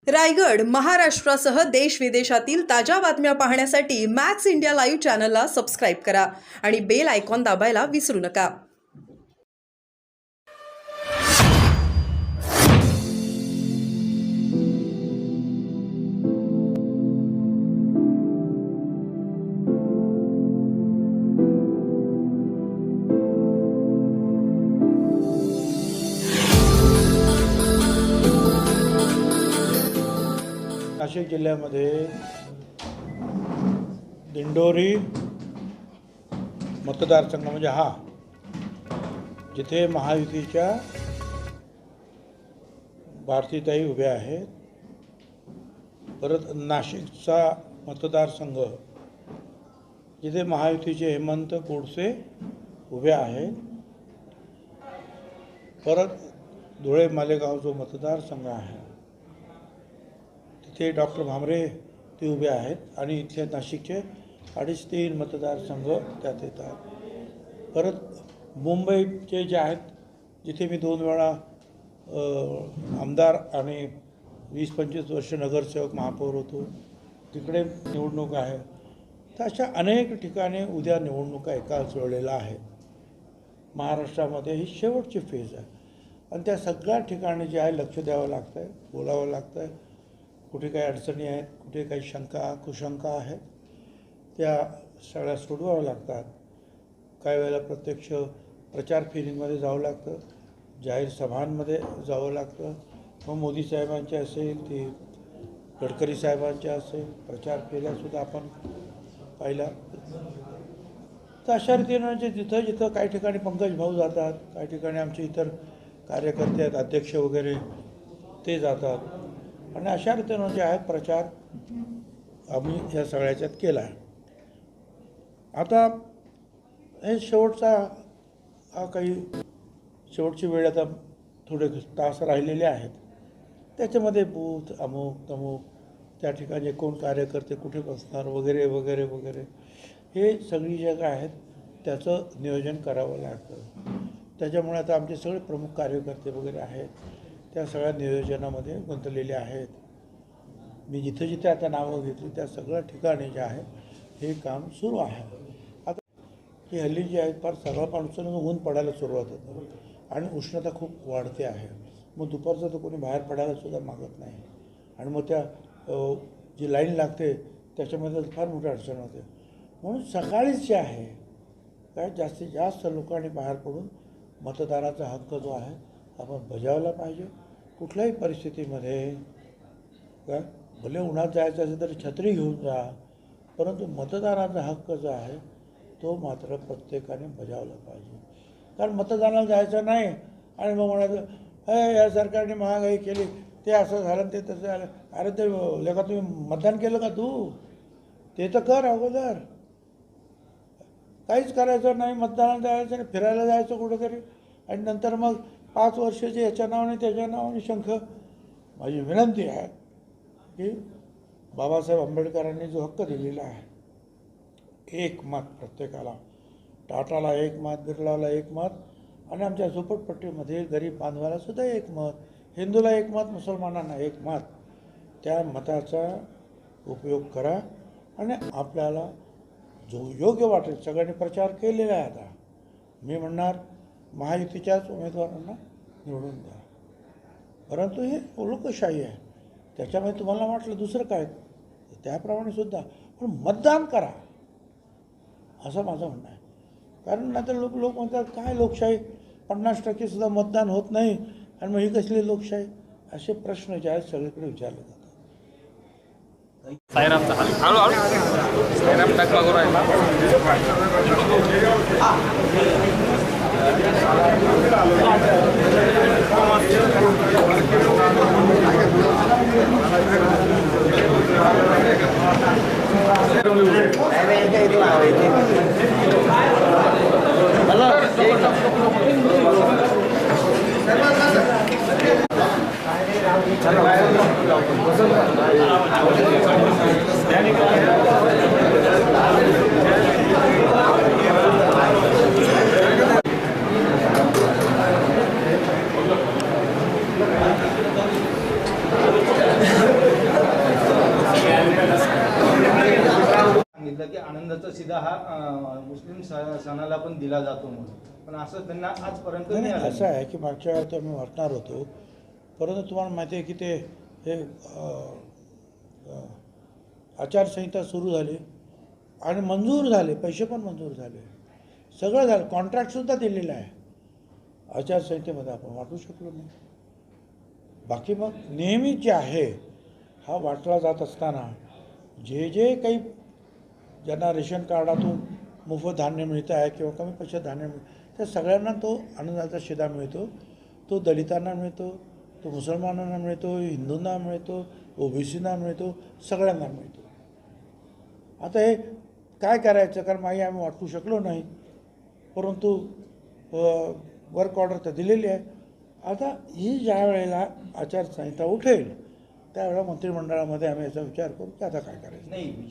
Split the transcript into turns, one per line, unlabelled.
रायगड, महाराष्ट्रासह देश विदेशातील ताज्या बातम्या पाहण्यासाठी मॅक्स इंडिया लाईव्ह चॅनलला सबस्क्राईब करा आणि बेल आयकॉन दाबायला विसरू नका.
नाशिक जिल्ह्यामध्ये दिंडोरी मतदारसंघ म्हणजे हा जिथे महायुतीच्या भारतीताई उभ्या आहेत, परत नाशिकचा मतदारसंघ जिथे महायुतीचे हेमंत गोडसे उभे आहेत, परत धुळे मालेगाव जो मतदारसंघ आहे ते डॉक्टर भामरे ते उभे आहेत आणि इथले नाशिकचे 2.5-3 मतदारसंघ त्यात येतात. परत मुंबईचे जे आहेत, जिथे मी 2 वेळा आमदार आणि 20-25 वर्ष नगरसेवक महापौर होतो, तिकडे निवडणूक आहे. तर अशा अनेक ठिकाणी उद्या निवडणुका एकाच वेळेला आहेत. महाराष्ट्रामध्ये ही शेवटची फेज आहे आणि त्या सगळ्या ठिकाणी जे आहे लक्ष द्यावं लागतं आहे, बोलावं लागतं आहे. कुठे काही अडचणी आहेत, कुठे काही शंका कुशंका आहेत, त्या सगळ्या सोडवाव्या लागतात. काही वेळेला प्रत्यक्ष प्रचार फेरीमध्ये जावं लागतं, जाहीर सभांमध्ये जावं लागतं. मग मोदी साहेबांचे असेल, ते गडकरी साहेबांचे असेल, प्रचार फेऱ्यासुद्धा आपण पाहिल्या. तर अशा रीतीनं म्हणजे जिथं जिथं काही ठिकाणी पंकज भाऊ जातात, काही ठिकाणी आमचे इतर कार्यकर्ते आहेत, अध्यक्ष वगैरे ते जातात आणि अशा रीतीनं जे आहे प्रचार आम्ही या सगळ्याच्यात केला आहे. आता हे शेवटचा काही शेवटची वेळ आता थोडे तास राहिलेले आहेत. त्याच्यामध्ये बूथ अमुक तमुक त्या ठिकाणी कोण कार्यकर्ते कुठे बसणार वगैरे वगैरे वगैरे हे सगळी जग आहेत, त्याचं नियोजन करावं लागतं. त्याच्यामुळे आता आमचे सगळे प्रमुख कार्यकर्ते वगैरे आहेत, त्या सगळ्या नियोजनामध्ये गुंतलेले आहेत. मी जिथं जिथे आता नावं घेतली त्या सगळ्या ठिकाणी जे आहे हे काम सुरू आहे. आता ही हल्ली जी आहेत फार सकाळपासून ऊन पडायला सुरुवात होतं आणि उष्णता खूप वाढते आहे. मग दुपारचं तर कोणी बाहेर पडायला सुद्धा मागत नाही आणि मग त्या जी लाईन लागते त्याच्यामध्ये फार मोठी अडचण होते. म्हणून सकाळीच जे आहे काय जास्तीत जास्त लोकांनी बाहेर पडून मतदानाचा हक्क जो आहे आपण बजावला पाहिजे. कुठल्याही परिस्थितीमध्ये काय भले उन्हात जायचं असेल तरी छत्री घेऊन जा, परंतु मतदानाचा हक्क जो आहे तो मात्र प्रत्येकाने बजावला पाहिजे. कारण मतदानाला जायचं नाही आणि मग म्हणायचं हे या सरकारने महागाई केली, ते असं झालं ते तसं झालं. अरे ते लेखा तुम्ही मतदान केलं का? तू ते तर कर अगोदर. काहीच करायचं नाही, मतदानाला जायचं नाही, फिरायला जायचं कुठेतरी आणि नंतर मग 5 वर्षाचे याच्या नावाने त्याच्या नावाने शंख. माझी विनंती आहे की बाबासाहेब आंबेडकरांनी जो हक्क दिलेला आहे, 1 मत प्रत्येकाला, टाटाला 1 मत, बिर्लाला 1 मत आणि आमच्या झोपडपट्टीमध्ये गरीब बांधवाला सुद्धा 1 मत, हिंदूला 1 मत, मुसलमानांना 1 मत. त्या मताचा उपयोग करा आणि आपल्याला जो योग्य वाटेल सगळ्यांनी प्रचार केलेला आहे. आता मी म्हणणार महायुतीच्याच उमेदवारांना निवडून द्या, परंतु हे लोकशाही आहे, त्याच्यामध्ये तुम्हाला वाटलं दुसरं काय त्याप्रमाणे सुद्धा पण मतदान करा असं माझं म्हणणं आहे. कारण नंतर लोक म्हणतात काय लोकशाही, 50% सुद्धा मतदान होत नाही आणि मग ही कसली लोकशाही, असे प्रश्न जे आहेत सगळीकडे विचारले जातात.
साईरामचा हळूहळू साईराम टाकला करू आहे.
अन्नाचा शिदा हा मुस्लिम सणाला पण दिला जातो म्हणून, पण असं त्यांना आजपर्यंत
नाही,
मिळालं
असं आहे की मागच्या वेळा तर मी वाटणार होतो, परंतु तुम्हाला माहिती आहे की ते हे आचारसंहिता सुरू झाली आणि मंजूर झाले, पैसे पण मंजूर झाले, सगळं झालं, कॉन्ट्रॅक्टसुद्धा दिलेलं आहे. आचारसंहितेमध्ये आपण वाटू शकलो नाही. बाकी मग नेहमी जे आहे हा वाटला जात असताना जे जे काही ज्यांना रेशन कार्डातून मोफत धान्य मिळतं आहे किंवा कमी पैशात धान्य मिळतं त्या सगळ्यांना तो आनंदाचा शिदा मिळतो. तो दलितांना मिळतो, तो मुसलमानांना मिळतो, हिंदूंना मिळतो, ओबीसींना मिळतो, सगळ्यांना मिळतो. आता हे काय करायचं, कारण माही आम्ही वाटू शकलो नाही, परंतु वर्क ऑर्डर तर दिलेली आहे. आता ही ज्या वेळेला आचारसंहिता उठेल त्यावेळेला मंत्रिमंडळामध्ये आम्ही याचा विचार करू की आता काय करायचं.
नाही.